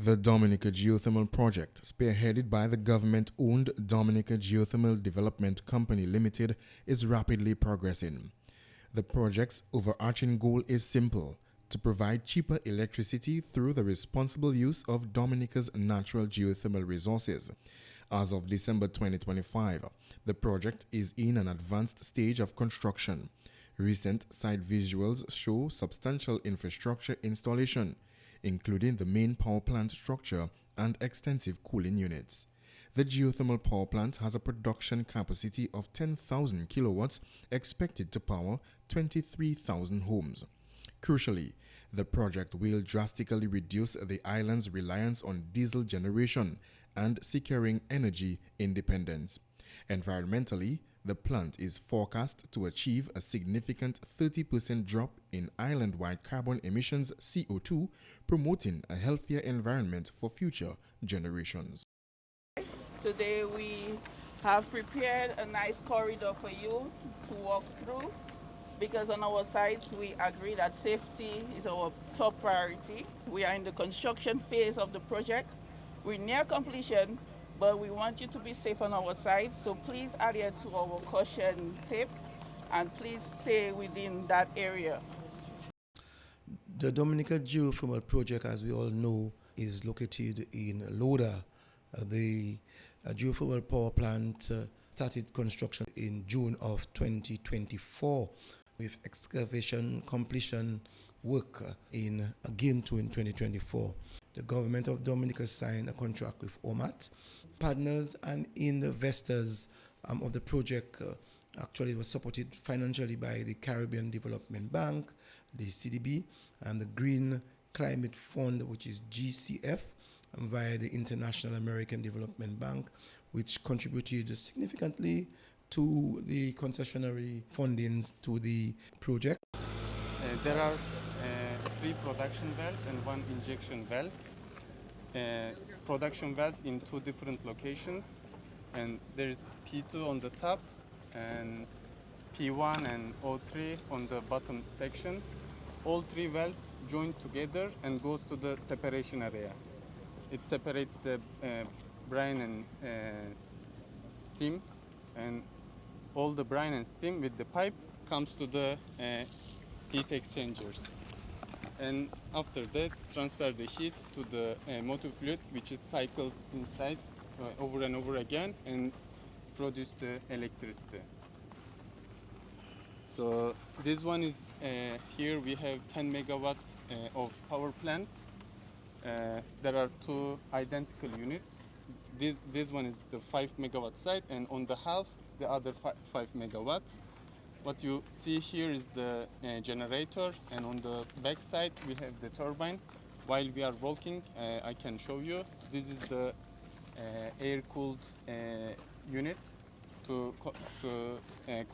The Dominica Geothermal project, spearheaded by the government-owned Dominica Geothermal Development Company Limited, is rapidly progressing. The project's overarching goal is simple: to provide cheaper electricity through the responsible use of Dominica's natural geothermal resources. As of December 2025, the project is in an advanced stage of construction. Recent site visuals show substantial infrastructure installation, including the main power plant structure and extensive cooling units. The geothermal power plant has a production capacity of 10,000 kilowatts, expected to power 23,000 homes. Crucially, the project will drastically reduce the island's reliance on diesel generation and securing energy independence. Environmentally, the plant is forecast to achieve a significant 30% drop in island-wide carbon emissions (CO2), promoting a healthier environment for future generations. Today we have prepared a nice corridor for you to walk through, because on our side we agree that safety is our top priority. We are in the construction phase of the project. We're near completion, but we want you to be safe on our side, so please adhere to our caution tape and please stay within that area. The Dominica Geothermal project, as we all know, is located in Laudat. The geothermal power plant started construction in June of 2024, with excavation completion work in 2024. The government of Dominica signed a contract with OMAT. Partners and investors of the project actually was supported financially by the Caribbean Development Bank, the CDB, and the Green Climate Fund, which is GCF, via the International American Development Bank, which contributed significantly to the concessionary fundings to the project. There are 3 production wells and 1 injection wells. Production wells in 2 different locations, and there is P2 on the top and P1 and O3 on the bottom section. All 3 wells join together and goes to the separation area. It separates the brine and steam, and all the brine and steam with the pipe comes to the heat exchangers. And after that, transfer the heat to the motor fluid, which is cycles inside over and over again and produce the electricity. So this one is here we have 10 megawatts of power plant. There are 2 identical units. This one is the 5 megawatt site, and on the half the other 5 megawatts. What you see here is the generator, and on the back side we have the turbine. While we are walking, I can show you. This is the air-cooled unit to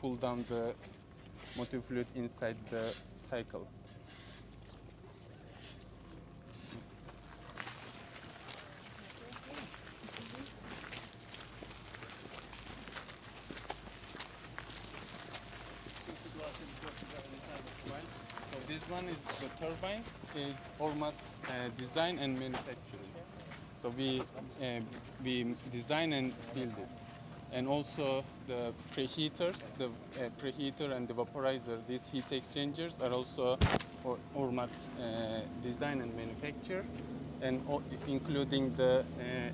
cool down the motor fluid inside the cycle. So this one is the turbine, is Ormat design and manufacturing. So we design and build it. And also the preheaters, the preheater and the vaporizer, these heat exchangers are also Ormat design and manufacture, and including the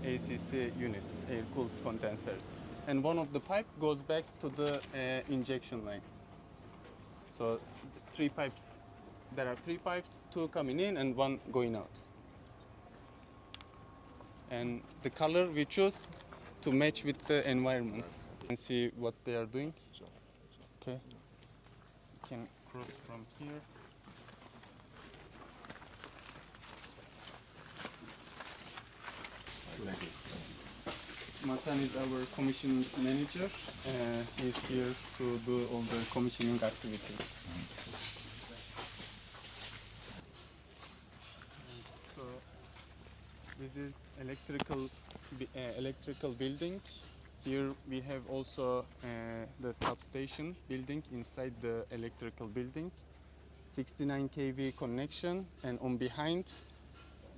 ACC units, air-cooled condensers. And one of the pipe goes back to the injection line. So 3 pipes, there are 3 pipes, 2 coming in and 1 going out. And the color we choose to match with the environment. You can see what they are doing. Okay. You can cross from here. Matan is our commissioning manager. He's here to do all the commissioning activities. So this is electrical building. Here we have also the substation building inside the electrical building. 69 kV connection, and on behind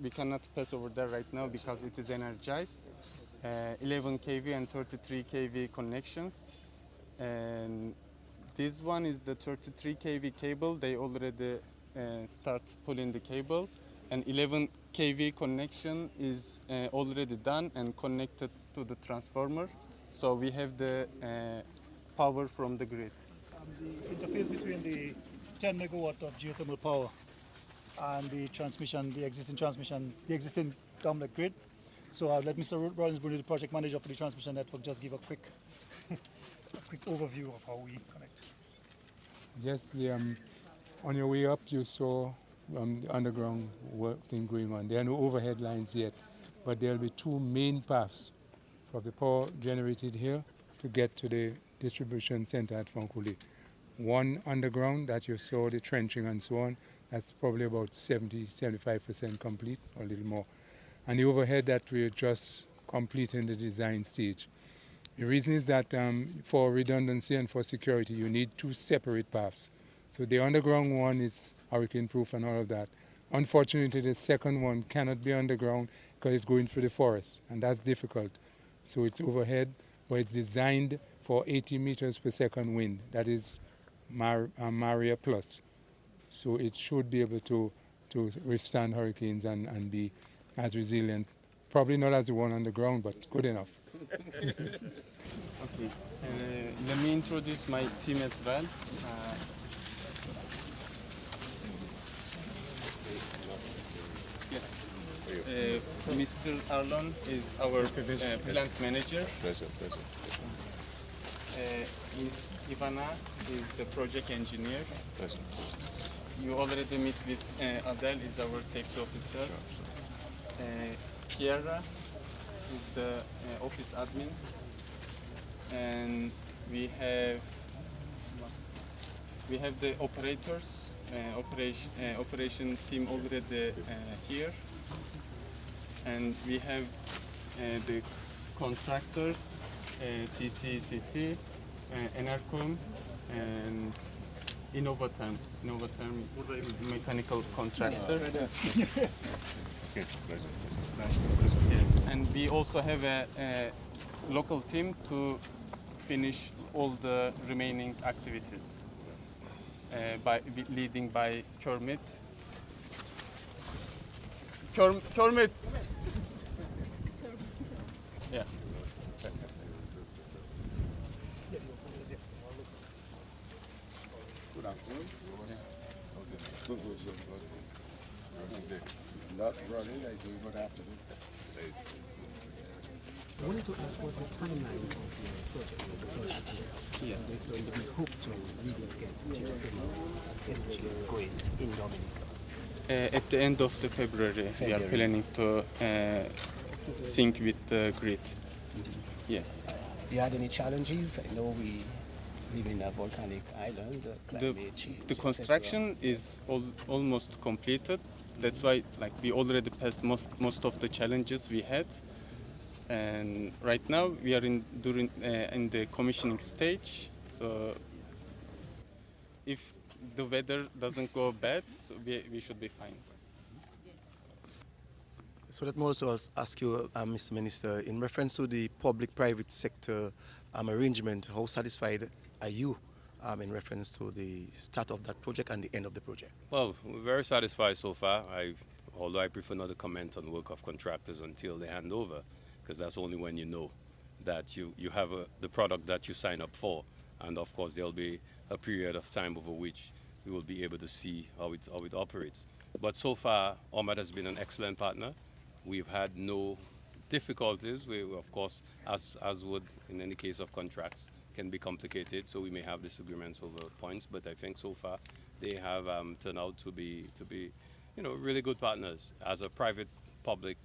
we cannot pass over there right now because it is energized. 11 kV and 33 kV connections. And this one is the 33 kV cable. They already start pulling the cable. And 11 kV connection is already done and connected to the transformer. So we have the power from the grid. The interface between the 10 megawatt of geothermal power and the transmission, the existing Dominic grid. So I'll let Mr. Rollins, the project manager for the transmission network, just give a quick overview of how we connect. Yes, on your way up, you saw the underground work thing going on. There are no overhead lines yet, but there will be two main paths for the power generated here to get to the distribution center at Fankuli. One underground that you saw, the trenching and so on, that's probably about 70-75% complete, or a little more. And the overhead that we're just completing the design stage. The reason is that for redundancy and for security, you need two separate paths. So the underground one is hurricane proof and all of that. Unfortunately, the second one cannot be underground because it's going through the forest, and that's difficult. So it's overhead, but it's designed for 80 meters per second wind. That is Maria plus. So it should be able to withstand hurricanes and be as resilient. Probably not as the one on the ground, but good enough. Okay. Let me introduce my team as well. Yes. Mr. Arlon is our plant manager. Present. Ivana is the project engineer. Present. You already meet with Adele, is our safety officer. Kiara is the office admin. And we have the operators, operation team already here. And we have the contractors, CCCC, Enercom, and Innovaterm mechanical contractor. Okay, Yes. And we also have a local team to finish all the remaining activities, leading by Kermit. Kermit! Yeah. Good afternoon. Good. Not running, I do good afternoon. I wanted to ask what's the timeline of your project? Yes. When do we hope to really get geothermal energy going in Dominica? At the end of the February, we are planning to sync with the grid. Yes. Do you had any challenges? I know we live in a volcanic island, climate change, The construction is almost completed. That's why, we already passed most of the challenges we had. And right now we are in the commissioning stage. So if the weather doesn't go bad, so we should be fine. So let me also ask you, Mr. Minister, in reference to the public-private sector arrangement, how satisfied are you in reference to the start of that project and the end of the project? Well, we're very satisfied so far. Although I prefer not to comment on work of contractors until they hand over, because that's only when you know that you have the product that you sign up for. And of course, there'll be a period of time over which we will be able to see how it operates. But so far, Ormat has been an excellent partner. We've had no difficulties. We, of course, as would in any case of contracts, can be complicated. So we may have disagreements over points. But I think so far they have turned out to be really good partners. As a private-public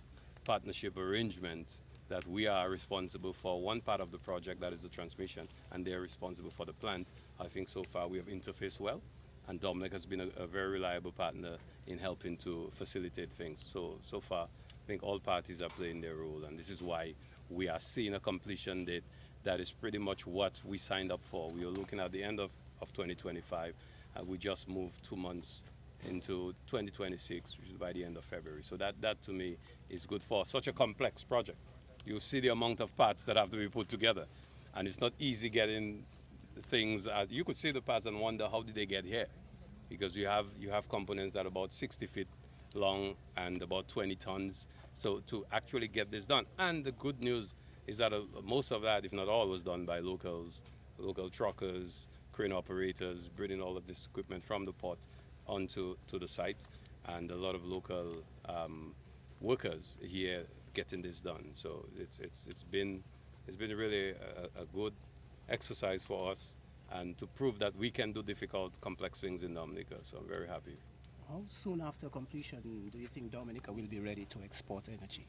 partnership arrangement, that we are responsible for one part of the project, that is the transmission, and they're responsible for the plant. I think so far we have interfaced well, and Dominic has been a very reliable partner in helping to facilitate things. So far, I think all parties are playing their role, and this is why we are seeing a completion date that is pretty much what we signed up for. We are looking at the end of 2025, and we just moved 2 months into 2026, which is by the end of February. So that to me is good for such a complex project. You see the amount of parts that have to be put together, and it's not easy getting things. You could see the parts and wonder how did they get here, because you have components that are about 60 feet long and about 20 tons. So to actually get this done, and the good news is that most of that, if not all, was done by locals, local truckers, crane operators, bringing all of this equipment from the port onto the site, and a lot of local workers here getting this done. So it's been really a good exercise for us, and to prove that we can do difficult, complex things in Dominica. So I'm very happy. How soon after completion do you think Dominica will be ready to export energy?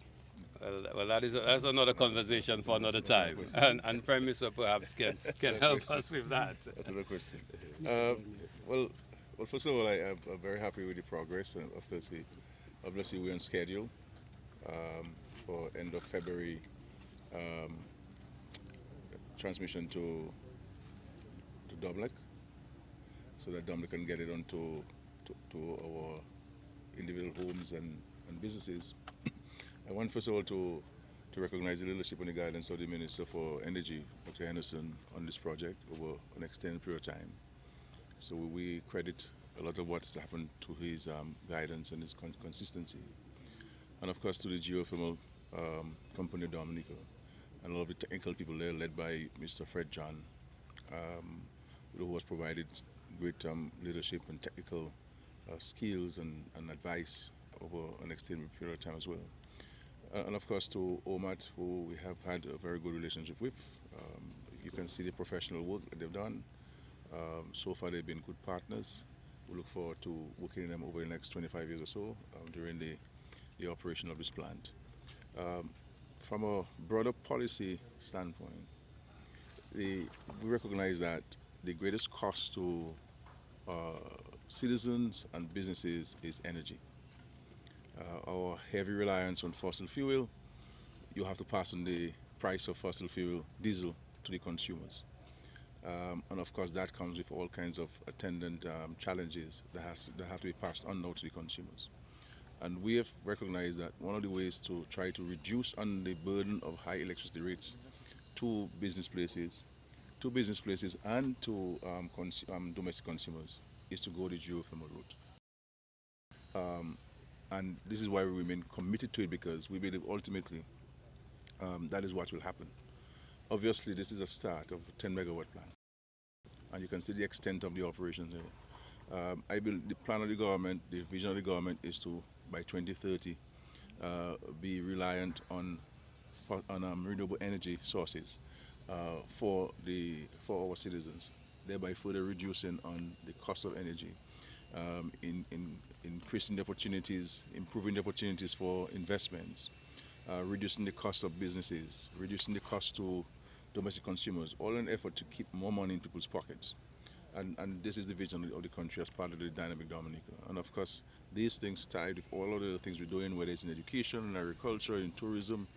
Well, that's another conversation for another time, and Prime Minister perhaps can help us with that. That's a good question. Mr. Prime Minister. Well, first of all, I'm very happy with the progress, and obviously we're on schedule for end of February transmission to Dublin, so that Dublin can get it onto to our individual homes and businesses. I want first of all to recognize the leadership and the guidance of the Minister for Energy, Dr. Henderson, on this project over an extended period of time. So we credit a lot of what's happened to his guidance and his consistency. And of course to the Geothermal company Dominica, and all of the technical people there led by Mr. Fred John, who has provided great leadership and technical skills and advice over an extended period of time as well. And of course to OMAT, who we have had a very good relationship with. You can see the professional work that they've done. So far they've been good partners. We look forward to working with them over the next 25 years or so during the operation of this plant. From a broader policy standpoint, we recognize that the greatest cost to citizens and businesses is energy. Our heavy reliance on fossil fuel, you have to pass on the price of fossil fuel, diesel, to the consumers. And of course that comes with all kinds of attendant challenges that have to be passed on now to the consumers. And we have recognized that one of the ways to try to reduce on the burden of high electricity rates to business places and to domestic consumers is to go the geothermal route. And this is why we remain committed to it, because we believe ultimately that is what will happen. Obviously, this is a start of a 10 megawatt plant, and you can see the extent of the operations here. I believe the plan of the government, the vision of the government is to, by 2030, be reliant on renewable energy sources for our citizens, thereby further reducing on the cost of energy, increasing the opportunities, improving the opportunities for investments, reducing the cost of businesses, reducing the cost to domestic consumers, all in an effort to keep more money in people's pockets. And this is the vision of the country as part of the dynamic Dominica. And of course, these things tied with all of the things we're doing, whether it's in education, in agriculture, in tourism,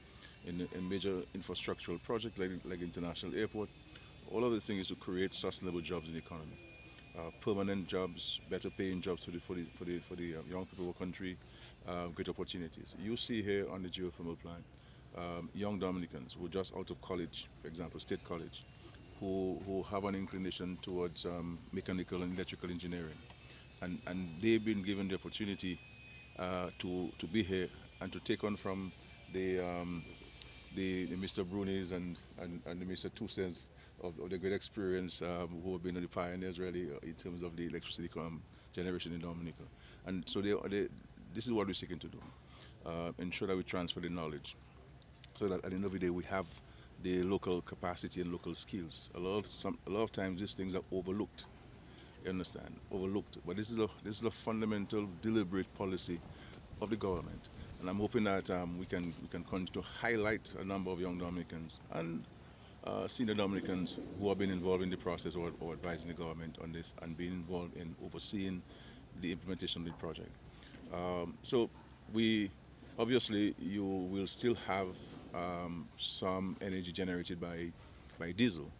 in major infrastructural projects like international airport. All of these things is to create sustainable jobs in the economy. Permanent jobs, better paying jobs for the young people of the country, great opportunities. You see here on the geothermal plant, young Dominicans who are just out of college, for example, State College, who have an inclination towards mechanical and electrical engineering. And they've been given the opportunity to be here and to take on from the Mr. Brunis and the Mr. Toussaint's of the great experience who have been the pioneers really in terms of the electricity generation in Dominica. And so this is what we're seeking to do, ensure that we transfer the knowledge so that at the end of the day we have the local capacity and local skills. A lot of times these things are overlooked. You understand? Overlooked. But this is a fundamental, deliberate policy of the government. And I'm hoping that we can continue to highlight a number of young Dominicans and senior Dominicans who have been involved in the process or advising the government on this and being involved in overseeing the implementation of the project. So obviously you will still have some energy generated by diesel.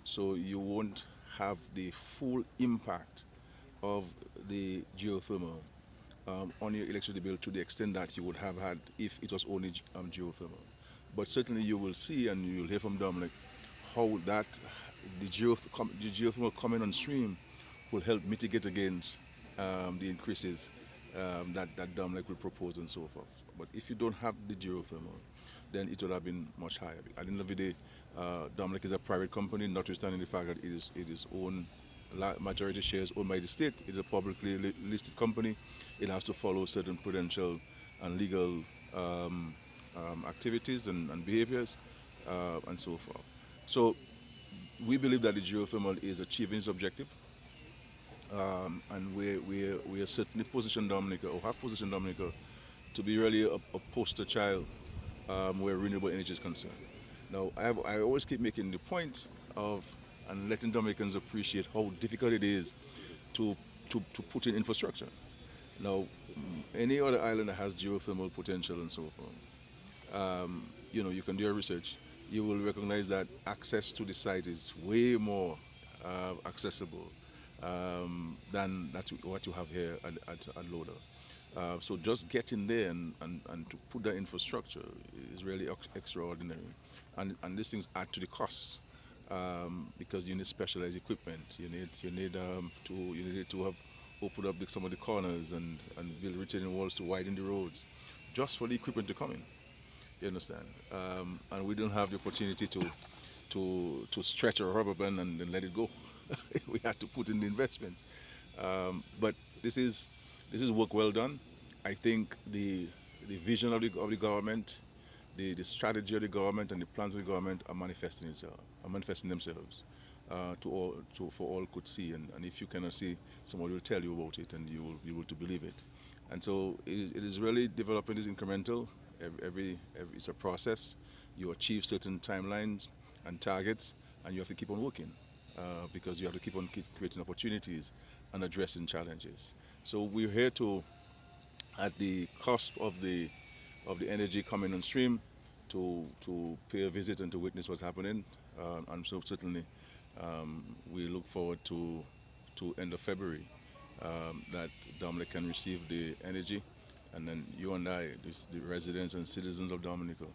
So you won't have the full impact of the geothermal on your electricity bill to the extent that you would have had if it was only geothermal. But certainly you will see, and you'll hear from Dominic, how that the geothermal coming on stream will help mitigate against the increases that Dominic will propose and so forth. But if you don't have the geothermal, then it would have been much higher. At the end of the day, Dominic is a private company, notwithstanding the fact that it is owned, majority shares owned by the state. It's a publicly listed company. It has to follow certain prudential and legal activities and behaviors and so forth. So we believe that the geothermal is achieving its objective. And we are certainly positioned Dominica, or have positioned Dominica, to be really a poster child where renewable energy is concerned. Now, I always keep making the point of and letting Dominicans appreciate how difficult it is to put in infrastructure. Now, any other island that has geothermal potential and so forth, you can do your research. You will recognize that access to the site is way more accessible than what you have here at Laudat. So just getting there and to put that infrastructure is really extraordinary. And these things add to the costs because you need specialized equipment. You need to have opened up some of the corners and build retaining walls to widen the roads just for the equipment to come in. You understand? And we don't have the opportunity to stretch a rubber band and then let it go. We have to put in the investment. But this is work well done. I think the vision of the government, the strategy of the government, and the plans of the government are manifesting themselves for all could see. And if you cannot see, somebody will tell you about it, and you will be able to believe it. And so it is really developing is incremental. Every it's a process. You achieve certain timelines and targets, and you have to keep on working because you have to keep on creating opportunities and addressing challenges. So we're here at the cusp of the energy coming on stream, to pay a visit and to witness what's happening. And so certainly we look forward to end of February that Dominica can receive the energy, and then you and I, the residents and citizens of Dominica,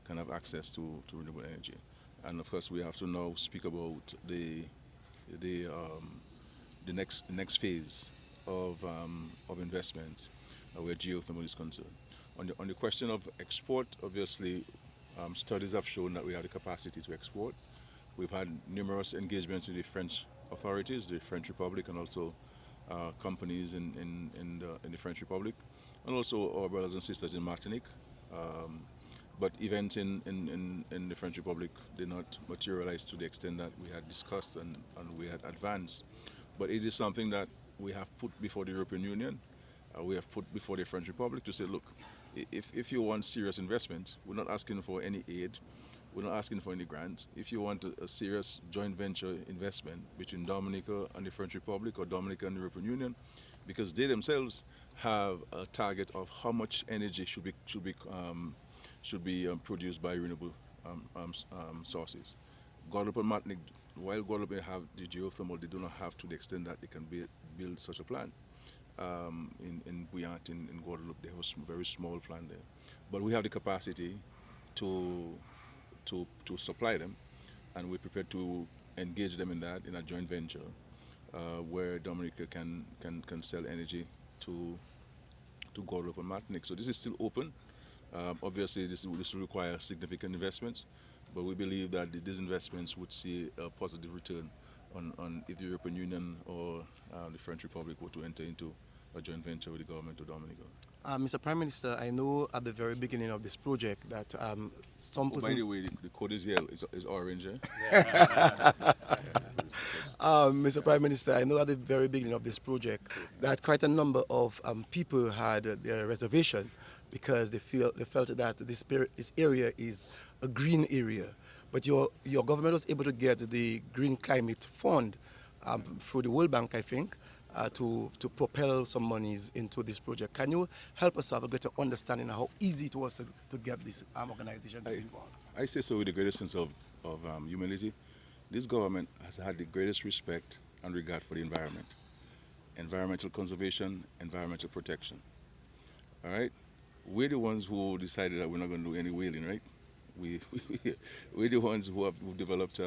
can have access to renewable energy. And of course, we have to now speak about the next phase of investment where geothermal is concerned. On the question of export, obviously, studies have shown that we have the capacity to export. We've had numerous engagements with the French authorities, the French Republic, and also companies in the French Republic, and also our brothers and sisters in Martinique. But events in the French Republic did not materialize to the extent that we had discussed and we had advanced. But it is something that we have put before the European Union, we have put before the French Republic to say, look, if you want serious investment, we're not asking for any aid, we're not asking for any grants. If you want a serious joint venture investment between Dominica and the French Republic, or Dominica and the European Union, because they themselves have a target of how much energy should be produced by renewable sources. Guadeloupe and Martinique, while Guadeloupe may have the geothermal, they do not have to the extent that they can build such a plant. In Bouillante, in Guadeloupe, they have a very small plant there. But we have the capacity to supply them, and we're prepared to engage them in a joint venture where Dominica can sell energy to Guadeloupe and Martinique. So this is still open. Obviously, this will require significant investments, but we believe that these investments would see a positive return on if the European Union or the French Republic were to enter into a joint venture with the government of Dominica. Mr. Prime Minister, I know at the very beginning of this project that some persons... By the way, the code is yellow, is orange, eh? Mr. Prime Minister, I know at the very beginning of this project that quite a number of people had their reservation because they felt that this area is a green area. But your government was able to get the Green Climate Fund through the World Bank, I think, to propel some monies into this project. Can you help us have a better understanding of how easy it was to get this organization involved? I say so with the greatest sense of humility. This government has had the greatest respect and regard for the environment. environmental conservation, environmental protection. All right? We're the ones who decided that we're not going to do any whaling, right? We're the ones who developed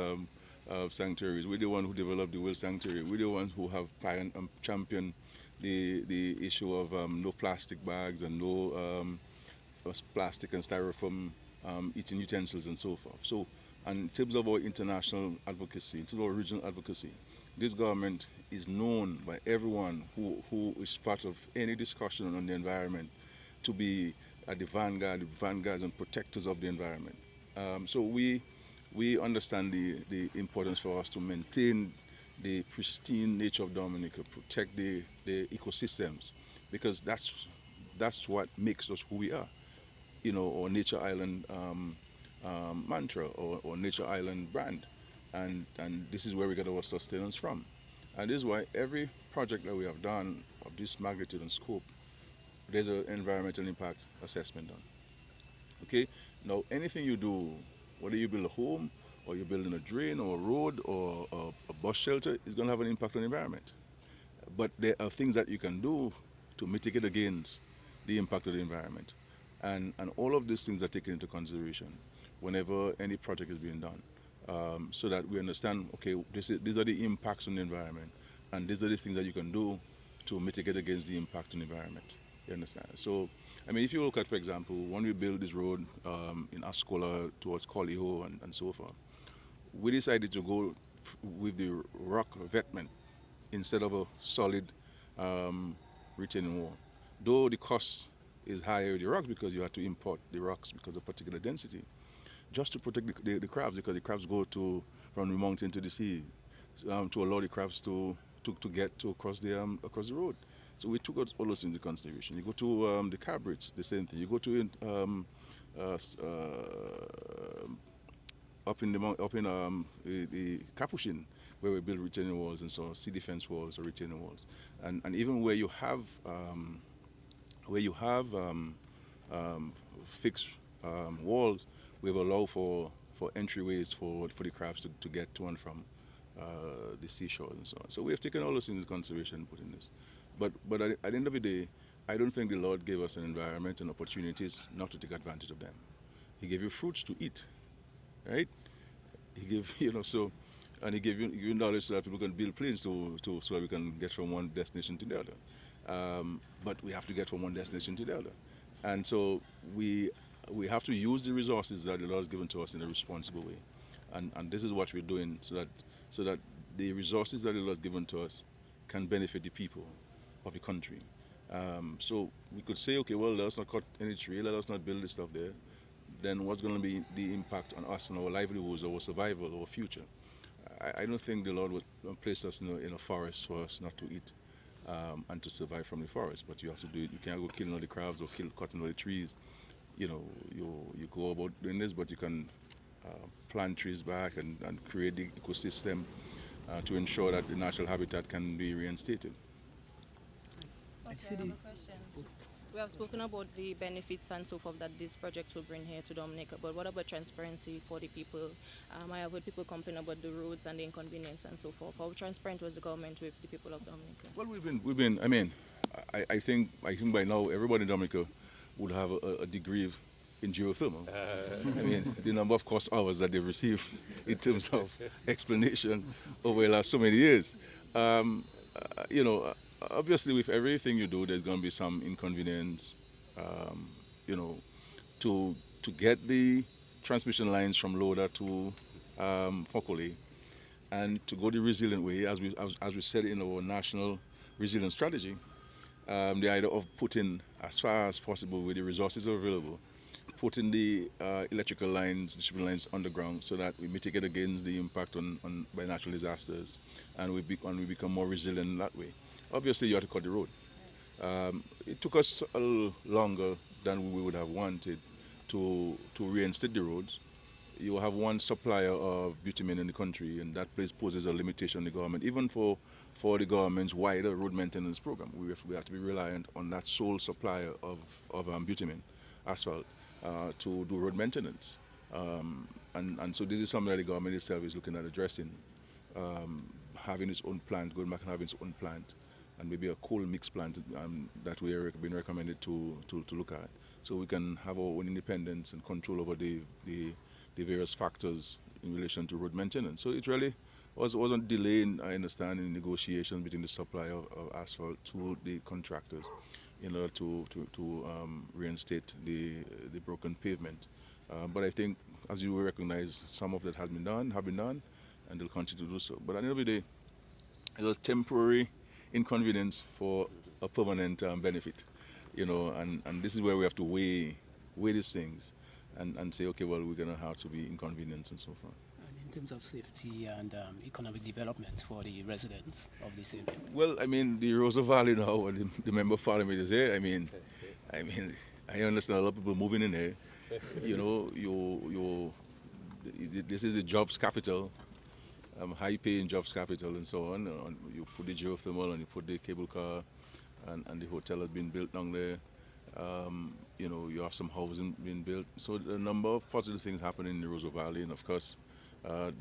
sanctuaries. We're the ones who developed the whale sanctuary. We're the ones who have championed the issue of no plastic bags and no plastic and styrofoam eating utensils and so forth. So, and in terms of our international advocacy, in terms of our regional advocacy, this government is known by everyone who is part of any discussion on the environment to be at the vanguards and protectors of the environment. So we understand the importance for us to maintain the pristine nature of Dominica, protect the ecosystems, because that's what makes us who we are. You know, or Nature Island mantra or Nature Island brand, and this is where we get our sustenance from, and this is why every project that we have done of this magnitude and scope, there's an environmental impact assessment done. Okay, now anything you do, whether you build a home or you're building a drain or a road or a bus shelter, is going to have an impact on the environment. But there are things that you can do to mitigate against the impact of the environment. And all of these things are taken into consideration whenever any project is being done, so that we understand, okay, these are the impacts on the environment, and these are the things that you can do to mitigate against the impact on the environment. You understand? So, I mean, if you look at, for example, when we built this road in Ascola towards Coliho and so forth, we decided to go with the rock vetment instead of a solid retaining wall. Though the cost is higher with the rocks because you have to import the rocks because of particular density, just to protect the crabs, because the crabs go from the mountain to the sea, to allow the crabs to get to across the road. So we took all those into consideration. You go to the Cabrits, the same thing. You go to up in the Capuchin, where we build retaining walls and so on, sea defense walls or retaining walls, and even where you have fixed walls, we've allowed for entryways for the crabs to get to and from the seashore and so on. So we have taken all those into consideration and put in this. But at the end of the day, I don't think the Lord gave us an environment and opportunities not to take advantage of them. He gave you fruits to eat, right? He gave, so, and he gave you knowledge so that people can build planes so that we can get from one destination to the other. But we have to get from one destination to the other. And so we have to use the resources that the Lord has given to us in a responsible way. And this is what we're doing so that the resources that the Lord has given to us can benefit the people of the country. So we could say, okay, well, let us not cut any tree, let us not build this stuff there. Then what's going to be the impact on us and our livelihoods, our survival, our future? I don't think the Lord would place us in a forest for us not to eat and to survive from the forest. But you have to do it. You can't go killing all the crabs or cutting all the trees. You go about doing this, but you can plant trees back and create the ecosystem to ensure that the natural habitat can be reinstated. Okay, I have a question. We have spoken about the benefits and so forth that this project will bring here to Dominica, but what about transparency for the people? I have heard people complain about the roads and the inconvenience and so forth. How transparent was the government with the people of Dominica? Well, we've been. I mean, I think by now everybody in Dominica would have a degree in geothermal. I mean, the number of course hours that they've received in terms of explanation over the last so many years. Obviously, with everything you do, there's going to be some inconvenience. To get the transmission lines from Laudat to Fokole, and to go the resilient way, as we said in our national resilience strategy, the idea of putting as far as possible with the resources available, putting the electrical lines, distribution lines underground, so that we mitigate against the impact by natural disasters, and we become more resilient in that way. Obviously, you have to cut the road. It took us a little longer than we would have wanted to reinstate the roads. You have one supplier of bitumen in the country, and that poses a limitation on the government, even for the government's wider road maintenance program. We have to be reliant on that sole supplier of bitumen, asphalt, to do road maintenance. And so this is something that the government itself is looking at addressing, having its own plant, going back and having its own plant and maybe a coal mix plant that we are being recommended to look at. So we can have our own independence and control over the various factors in relation to road maintenance. So it really wasn't delaying, I understand, in negotiations between the supplier of asphalt to the contractors in order to reinstate the broken pavement. But I think, as you will recognize, some of that have been done, and they'll continue to do so. But at the end of the day, it's a temporary inconvenience for a permanent benefit, and this is where we have to weigh these things and say, okay, well, we're going to have to be inconvenienced and so forth. And in terms of safety and economic development for the residents of this area? Well, I mean, the Roosevelt Valley now, the member of parliament is here. I mean, I understand a lot of people moving in here. This is a jobs capital, high-paying jobs capital, and so on. You put the geothermal and you put the cable car, and the hotel has been built down there. You have some housing being built. So a number of positive things happening in the Roosevelt Valley, and of course,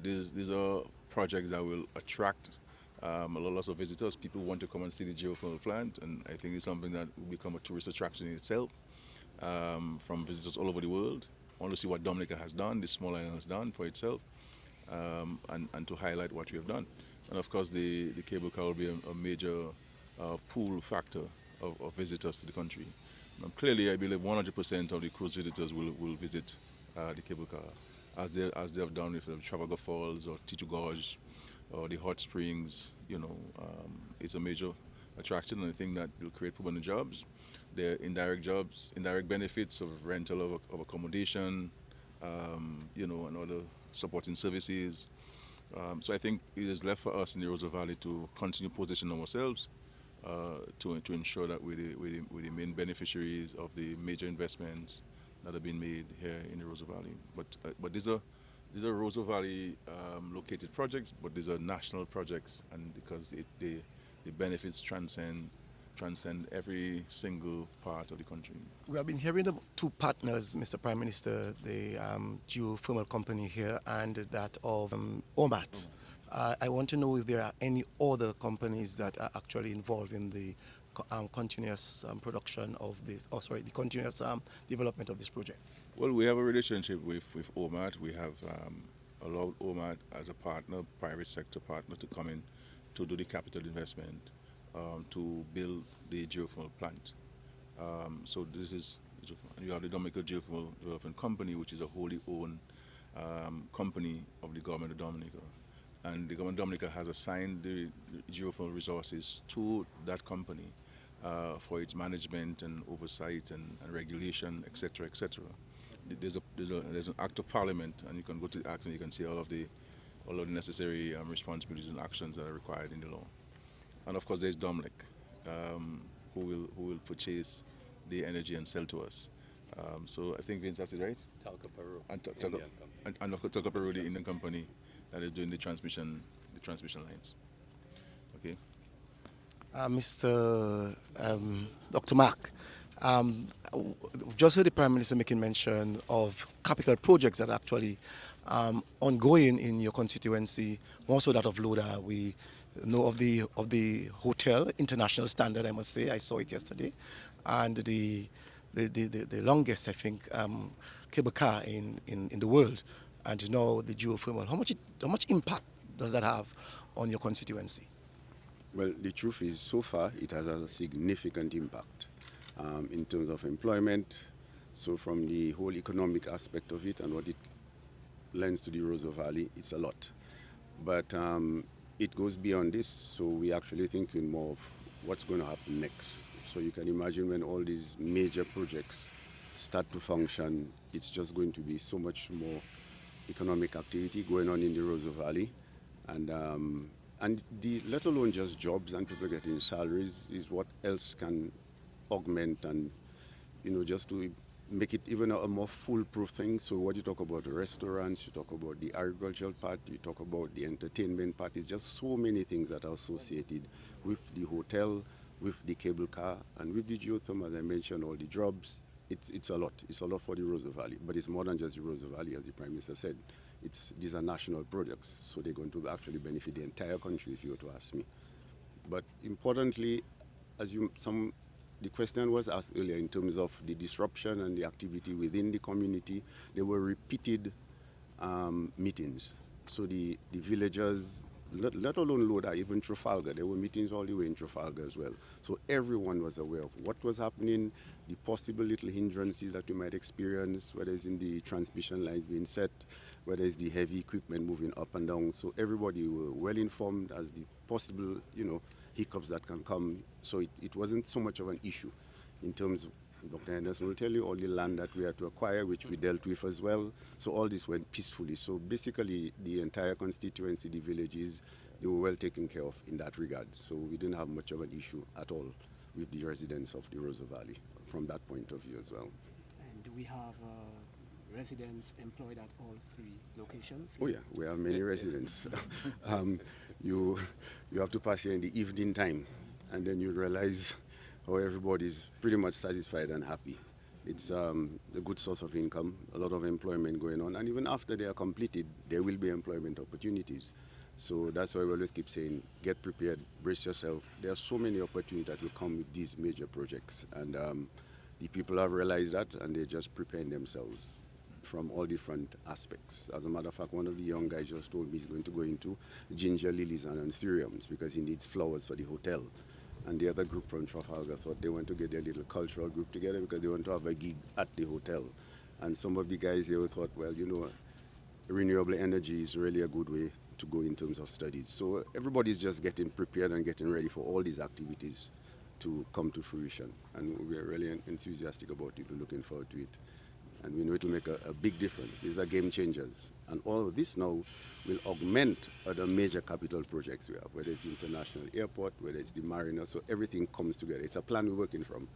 these are projects that will attract lots of visitors. People want to come and see the geothermal plant, and I think it's something that will become a tourist attraction in itself, from visitors all over the world. Want to see what Dominica has done, this small island has done for itself, and to highlight what we have done. And of course, the cable car will be a major pull factor of visitors to the country. Clearly, I believe 100% of the cruise visitors will visit the cable car, as they have done with Trafalgar Falls or Titu Gorge or the hot springs. It's a major attraction, and I think that will create permanent jobs. There are indirect jobs, indirect benefits of rental of accommodation, and other supporting services. So I think it is left for us in the Roosevelt Valley to continue positioning ourselves to ensure that we're the main beneficiaries of the major investments that have been made here in the Roosevelt Valley. But these are Roosevelt Valley located projects, but these are national projects, and because the benefits transcend every single part of the country. We have been hearing of two partners, Mr. Prime Minister, the geothermal company here and that of OMAT. I want to know if there are any other companies that are actually involved in the continuous production of this, the continuous development of this project. Well, we have a relationship with OMAT. We have allowed OMAT as a partner, private sector partner, to come in to do the capital investment to build the geothermal plant. So this is, you have the Dominica Geothermal Development Company, which is a wholly owned company of the government of Dominica. And the government of Dominica has assigned the geothermal resources to that company for its management and oversight and regulation, etc., etc. There's an act of parliament, and you can go to the act and you can see all of the necessary responsibilities and actions that are required in the law. And of course, there's Domlec, who will purchase the energy and sell to us. So I think Vince has it right. Talca Peru. And of course, Talca Peru, the Indian company that is doing the transmission lines. Okay. Mr. Dr. Mark, just heard the Prime Minister making mention of capital projects that are actually ongoing in your constituency, more so that of Laudat. We know of the hotel, international standard, I must say. I saw it yesterday, and the longest, I think, cable car in the world, and now the geothermal. How much impact does that have on your constituency? Well, the truth is, so far, it has a significant impact in terms of employment. So from the whole economic aspect of it and what it lends to the Roosevelt Valley, it's a lot. But it goes beyond this, so we're actually thinking more of what's going to happen next. So you can imagine when all these major projects start to function, it's just going to be so much more economic activity going on in the Roosevelt Valley. And let alone just jobs and people getting salaries is what else can augment and, just to make it even a more foolproof thing. So what you talk about the restaurants, you talk about the agricultural part, you talk about the entertainment part, it's just so many things that are associated with the hotel, with the cable car, and with the geothermal, as I mentioned, all the jobs. It's a lot. It's a lot for the Roosevelt Valley, but it's more than just the Roosevelt Valley, as the Prime Minister said. These are national projects, so they're going to actually benefit the entire country, if you were to ask me. But importantly, the question was asked earlier in terms of the disruption and the activity within the community. There were repeated meetings. So the villagers, let alone Laudat, even Trafalgar, there were meetings all the way in Trafalgar as well. So everyone was aware of what was happening, the possible little hindrances that we might experience, whether it's in the transmission lines being set, whether it's the heavy equipment moving up and down. So everybody were well informed as the possible, hiccups that can come. So it wasn't so much of an issue in terms of, Dr. Henderson will tell you, all the land that we had to acquire, which we dealt with as well. So all this went peacefully. So basically, the entire constituency, the villages, they were well taken care of in that regard. So we didn't have much of an issue at all with the residents of the Roosevelt Valley from that point of view as well. And we have residents employed at all 3 locations? Oh yeah, we have many residents. You have to pass here in the evening time, and then you realize how everybody's pretty much satisfied and happy. It's a good source of income, a lot of employment going on, and even after they are completed, there will be employment opportunities. So that's why we always keep saying, get prepared, brace yourself. There are so many opportunities that will come with these major projects, and the people have realized that, and they're just preparing themselves from all different aspects. As a matter of fact, one of the young guys just told me he's going to go into ginger lilies and anthuriums because he needs flowers for the hotel. And the other group from Trafalgar thought they want to get their little cultural group together because they want to have a gig at the hotel. And some of the guys here thought, well, renewable energy is really a good way to go in terms of studies. So everybody's just getting prepared and getting ready for all these activities to come to fruition. And we're really enthusiastic about it. We're looking forward to it. And we know it will make a big difference. These are game changers. And all of this now will augment other major capital projects we have, whether it's the International Airport, whether it's the Marina. So everything comes together. It's a plan we're working from,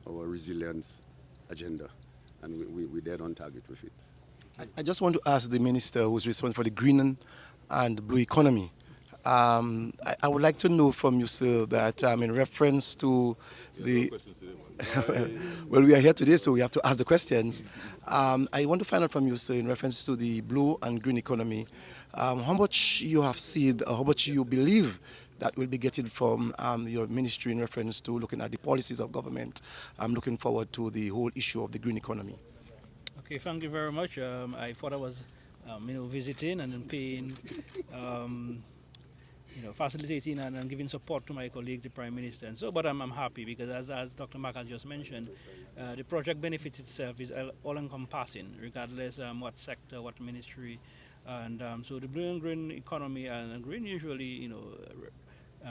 our resilience agenda. And we're dead on target with it. I just want to ask the minister who's responsible for the green and blue economy. I would like to know from you, sir, that in reference to the... well, we are here today, so we have to ask the questions. I want to find out from you, sir, in reference to the blue and green economy, how much you have seen, how much you believe that we'll be getting from your ministry in reference to looking at the policies of government. I'm looking forward to the whole issue of the green economy. Okay, thank you very much. I thought I was, visiting and then paying, facilitating and giving support to my colleagues, the Prime Minister, and so. But I'm happy because, as Dr. Mark has just mentioned, the project benefits itself is all-encompassing, regardless what sector, what ministry, and so the blue and green economy and green usually,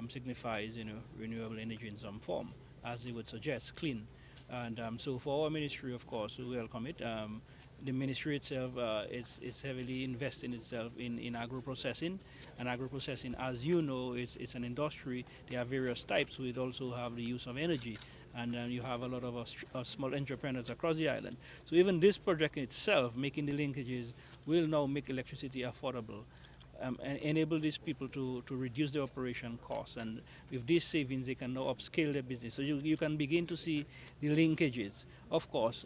signifies, renewable energy in some form, as it would suggest, clean. And so for our ministry, of course, we welcome it. The ministry itself is heavily investing itself in agro-processing. And agro-processing, as you know, it's an industry. There are various types. We also have the use of energy. And you have a lot of small entrepreneurs across the island. So even this project itself, making the linkages, will now make electricity affordable. And enable these people to reduce their operation costs, and with these savings they can now upscale their business. So you can begin to see the linkages. Of course,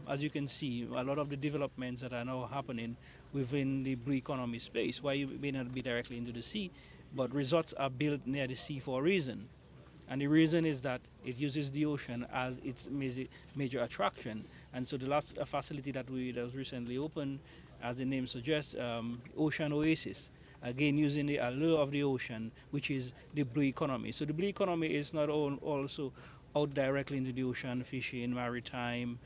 as you can see, a lot of the developments that are now happening within the blue economy space, why you may not be directly into the sea, but resorts are built near the sea for a reason. And the reason is that it uses the ocean as its major attraction. And so the last facility that was recently opened, as the name suggests, Ocean Oasis, again using the allure of the ocean, which is the blue economy. So the blue economy is not also out directly into the ocean, fishing, maritime,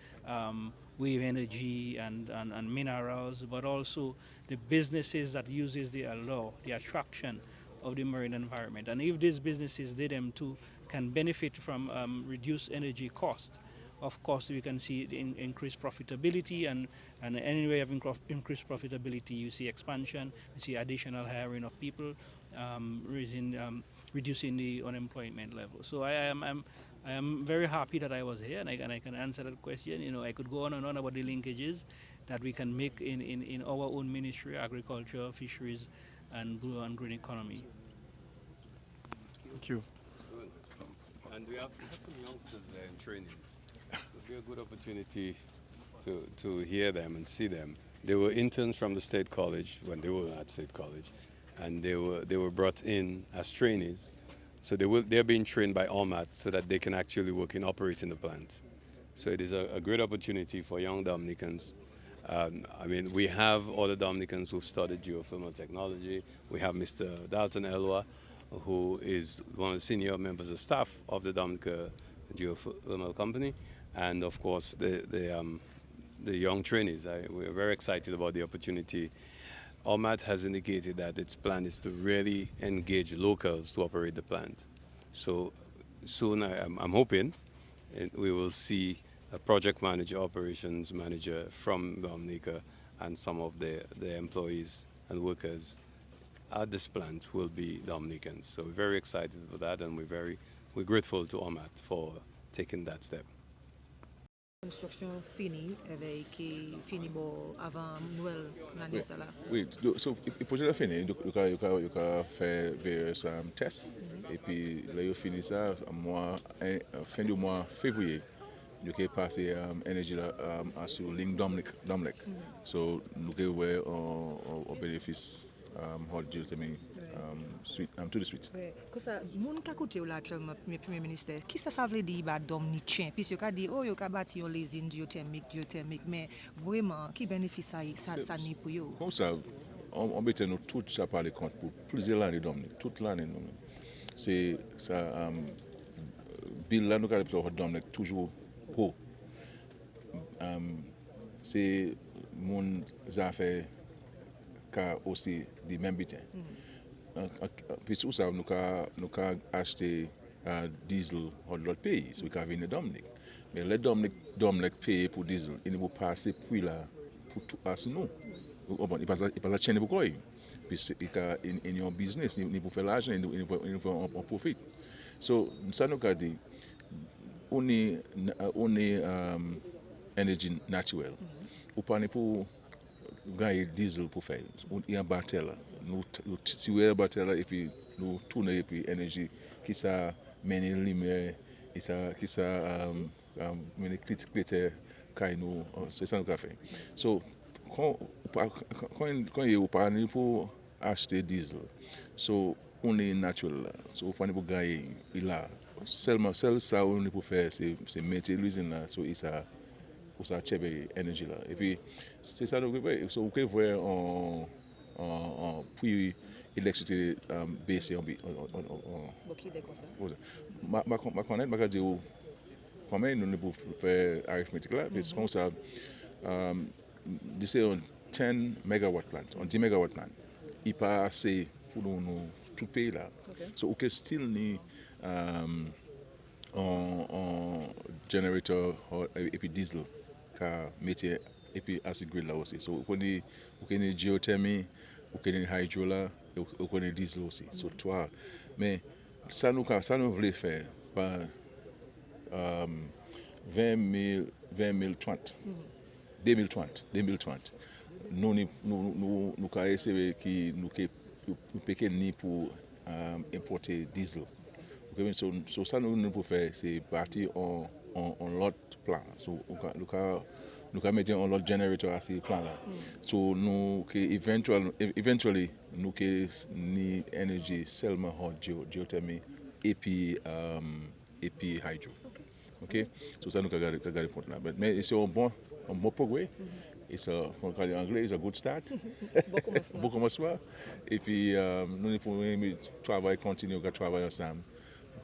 wave energy and minerals, but also the businesses that uses the allure, the attraction of the marine environment. And if these businesses, they them too, can benefit from reduced energy cost, of course, we can see increased profitability, and anyway of increased profitability, you see expansion, you see additional hiring of people, reducing the unemployment level. So I am very happy that I was here, and I can answer that question. I could go on and on about the linkages that we can make in our own ministry, agriculture, fisheries, and blue and green economy. Thank you. And we have some youngsters there in training. It would be a good opportunity to hear them and see them. They were interns from the State College when they were at State College, and they were brought in as trainees So they're being trained by Allmat so that they can actually work in operating the plant. So it is a great opportunity for young Dominicans. I mean, we have other Dominicans who've studied geothermal technology. We have Mr. Dalton Elwa, who is one of the senior members of staff of the Dominica Geothermal Company, and of course the young trainees. We're very excited about the opportunity. Allmat has indicated that its plan is to really engage locals to operate the plant. So soon I'm hoping we will see a project manager, operations manager from Dominica, and some of the employees and workers at this plant will be Dominicans. So we're very excited for that, and we're grateful to Allmat for taking that step. Construction fini avec fini bon avant Noël l'année ça là. Oui, so le projet est fini, il a fait various tests et puis là il fini ça fin du mois février. You can pass the energy as you link Dominic. So look at where or benefits hot geothermal suite to the suite. Parce que mon ka côté là actuellement premier ministre, qui ça veut dire ba Dominicien puis yo ka dit oh yo ka bâti une usine géothermique mais vraiment qui bénéfice ça ni pour yo. Comme ça on mettait nous tout ça par les comptes pour plusieurs années Dominique, toute l'année nous. C'est ça bill là nous ka Dominique toujours haut. C'est mon affaire car aussi des mêmes bitins. Puis tout ça nous ka acheter diesel dans l'autre pays, so we can venir Dominique. Mais le Dominique paye pour diesel, il ne peut pas passer prix là pour tout à nous. Il passe la chaîne pour quoi? Puis il a un business, il peut faire l'argent, il peut faire un profit. So ça nous a dit on est énergie naturelle. Ou pas pour gagner diesel pour faire. Il y a un batteur là. Nous tirer le batteur là et puis nous tourner et puis énergie qui ça mène lumière et ça qui ça mène critique nous c'est ça nous a fait. So quand il y a pas pour acheter diesel. So on est naturel là. So pas pour gagner il a seulement ça on peut faire c'est mettre l'usine là so il ça pour ça checker énergie là et puis c'est ça donc so on peut voir en puis électricité baissée en ma connaître ma dire combien nous pour faire arithmétique là parce que ça c'est un 10 megawatt plant on 10 megawatt plant il pas assez pour nous tout pays là so on peut still ni en generator et puis diesel car métier et puis acid grid là aussi so on connaît géothermie on connaît hydro là on connaît diesel aussi so toi mais ça nous voulait faire par 2030 nous avons essayé qui nous payer ni pour importer diesel. Okay, so ça nous pouvons faire c'est partir en l'autre plan. So nous avons mettre en l'autre generator à ces plans là. So nous eventually nous ni énergie seulement hot geothermal et puis hydro. Okay. So ça nous garder point là. Mais c'est un bon progrès. It's a good start. Bon commencement. Et puis nous pouvons continuer à travailler ensemble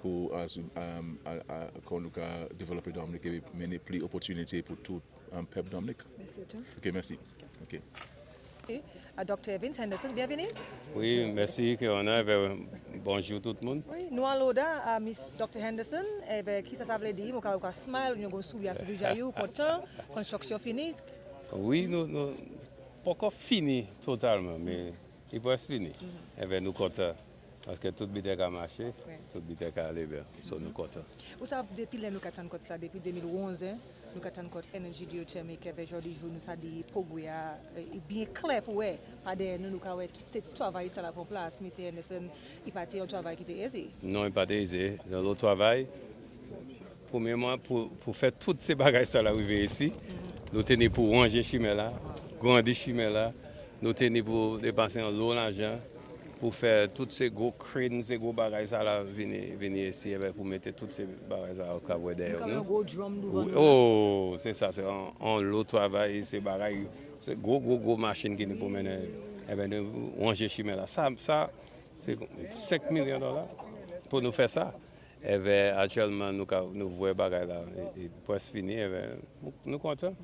pour nous développer Dominique et mener plus d'opportunités pour tout peuple Dominique. Merci. Ok, merci. Ok. Dr. Vince Henderson, bienvenue. Oui, merci. Bonjour tout le monde. Oui, nous allons Laudat, Miss Dr. Henderson, avec qui ça veut dire, on va smile, nous allons sourire, c'est déjà content, construction finie. Oui, nous pas encore fini totalement, mais il peut être fini. Et nous comptons parce que tout bien a marché, tout bien a aller bien, so nous comptons. Vous savez depuis nous avons ça depuis 2011, nous avons énergie géothermique avec aujourd'hui nous ça dit progrès bien clair pour pas de nous avons c'est travail ça la place, monsieur Henderson, il parti un travail qui était aisé. Non, il pas aisé, le travail premièrement pour faire toutes ces bagages ça là arriver ici. Nous tenons pour ranger chimère là, grandir chimère là, nous tenons pour dépenser en l'eau, l'argent, pour faire toutes ces gros cranes, ces gros bagages ça là venir ici pour mettre toutes ces bagages là au cavouet derrière nous. Oh, c'est ça, c'est on l'eau travail, ces bagages, c'est gros machines qui nous promènent. Eh ben nous ranger chimé là. Ça c'est 5 millions de dollars pour nous faire ça. Eh bien, actuellement, nous voyons bagages là, et presque fini, eh bien, nous contents.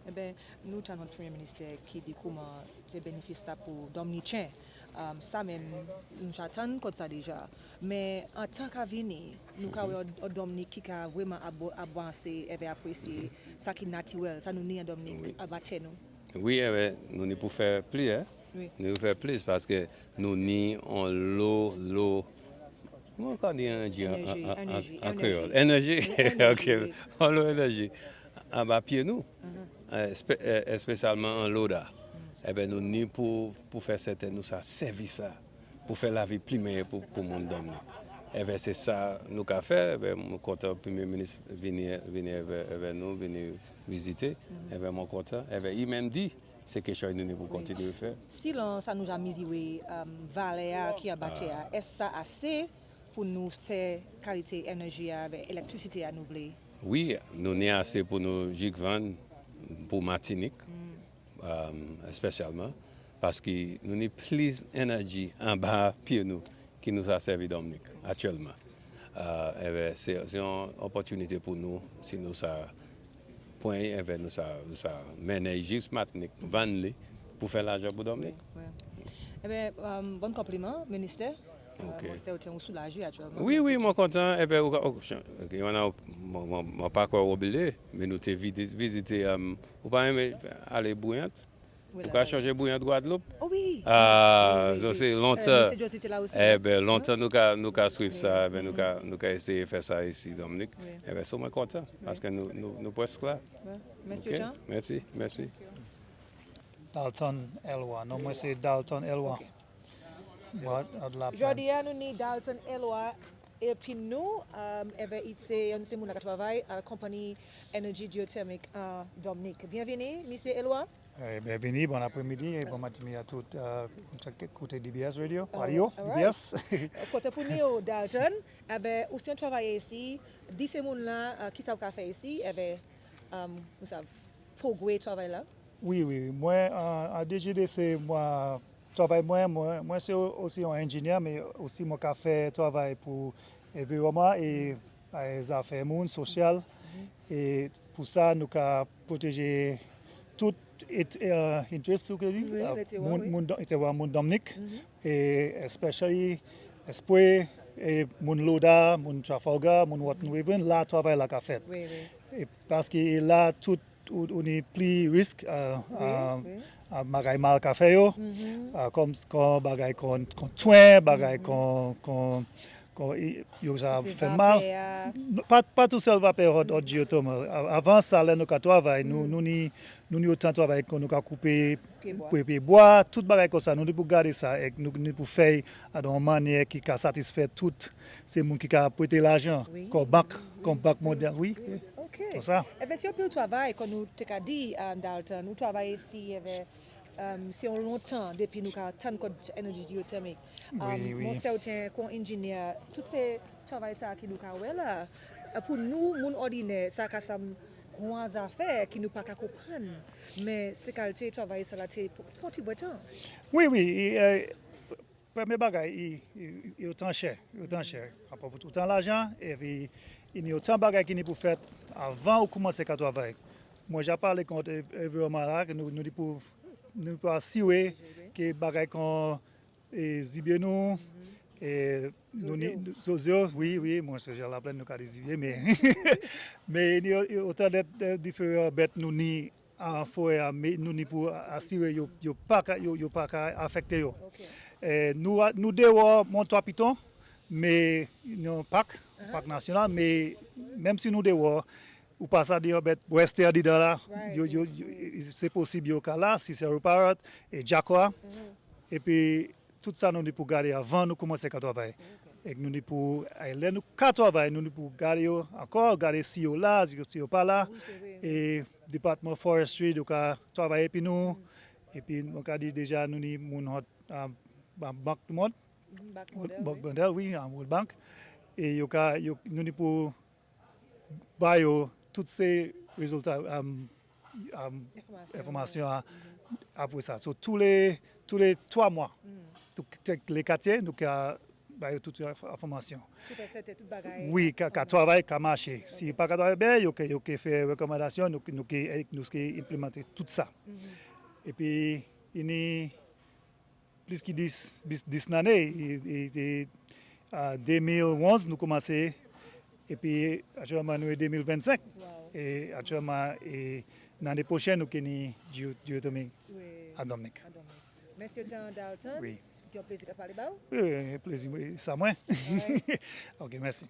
Eh bien, nous avons notre Premier ministre qui dit comment c'est bénéfice pour Dominicain. Ça même, nous attendons comme ça déjà. Mais en tant qu'avenir, nous avons Dominique qui a vraiment avancé et apprécié ça qui est naturel. Ça nous nie Dominique à battre nous. Oui, eh bien, nous n'y pouvons faire plus. Hein? Oui. Nous faire plus parce que nous n'y en l'eau. Comment on dit en créole? Énergie. Ok. En l'eau énergie. À bas pied nous. Spécialement en Laudat. Eh bien, nous ni pour faire certains nous ça service ça pour faire la vie plus meilleure pour le monde d'homme. Eh bien, c'est ça nous qu'a fait. Eh bien, mon content Premier ministre venir vers nous, venir visiter. Eh bien, mon content. Eh bien, il même dit c'est quelque chose que nous pour continuer à faire. Si ça nous a mis Valéa qui a battu, est-ce ça assez pour nous faire qualité énergie avec électricité à nous? Oui, nous n'avons assez pour nous vendre pour Martinique, spécialement, parce que nous avons plus d'énergie en bas pied nous qui nous a servi Dominique actuellement. C'est une opportunité pour nous, si nous ça point, nous ça mener juste Martinique, vendre pour faire l'argent pour Dominique. Eh bien, bon compliment, ministère. Soulagé actuellement. Oui, je suis content. Et bien, on a mon parcours oublié, mais nous avons visité. Vous pas aller bouillante? Vous pouvez changer bouillante Guadeloupe? Oh oui. Ah, ça c'est longtemps. Eh bien, longtemps nous avons suivi ça. Nous avons essayé de faire ça ici, Dominique. Eh bien, je suis content parce que nous sommes presque là. Merci, Jean. Merci. Dalton Elwa. Non, moi c'est Dalton Elwa. Aujourd'hui, nous avons Dalton Elwa et puis nous, nous travaillons à la compagnie énergie géothermique Dominique. Bienvenue, monsieur Elwa. Bienvenue, bon après-midi, bon matin à tout côté DBS Radio, DBS. Côté pour nous, Dalton, aussi on travaille ici, 10 personnes là qui savent faire ici, nous savons progrès travail là. Oui, moi à DGDC, moi c'est aussi un ingénieur, mais aussi mon café travaille pour l'environnement et les affaires sociales. Et pour ça, nous avons protégé tout interest du monde Dominique, et especially esprit et mon Laudat, mon Trafalgar, mon Watton-Waven, là travaille la café. Parce que là tout on est plus risque à bagay mal café yo, comme bagay kon soin, bagay kon yo ça fait mal. Pas tout seul vapeur au geothermal. Avant ça là nous travail nous autant travail qu'on nous couper bois, tout bagay comme ça, nous pour garder ça et nous pour faire d'une manière qui satisfait tout ces monde qui a prêté l'argent comme banque moderne, oui. C'est ça. Et bien, si on peut travailler, comme nous t'ai dit, Dalton, nous travaillons ici si on longtemps depuis nous avons tant de énergie géothermique. Moi, c'est un ingénieur, tout ce travail ça qui nous avons là, pour nous, mon ordinaire, ça a des grandes affaires qui nous pas comprendre. Mais c'est qualité travail ça là, c'est pour petit bout de temps. Oui. Premier bagage, il est autant cher. Pour autant l'argent, et puis il y a autant de bagages qui nous pour faire avant de commencer à travailler. Moi, j'ai parlé contre l'environnement là, que nous pouvons assurer que les bagages qu'on zibé nous, et oui, moi, j'ai la pleine de zibé, mais il y a autant de différents bêtes nous ni en forêt, nous pour assurer que pas affecté. Nous devons monter à Piton, mais nous parc national, mais même si nous devons ou passer à dire ouest à dire là, c'est possible que là si c'est reparat et Jacqua et puis tout ça nous pour garder avant nous commencer à travailler. Et nous pour aller nous travailler, nous pour garder encore garder si là, si pas là et département forestry donc travailler puis nous et puis on a dit déjà nous ni mon banque du monde, Banque modèle, oui, en World Bank. Et nous pour bailler tous ces résultats, informations après ça. So, tous les 3 mois, tous les quartiers, nous avons toute information. Oui, qu'à travail, qu'à marcher. Si pas qu'à travailler bien, il y a fait recommandation, nous implémenter tout ça. Et puis, il y a plus que 10 années, en 2011, nous commençons, et puis actuellement, nous sommes en 2025. Et actuellement, l'année prochaine, nous sommes géothermal à Dominique. Monsieur Jean Dalton, oui. tu as plaisir à parler. Oui, plaisir, ça moi. Ok, merci.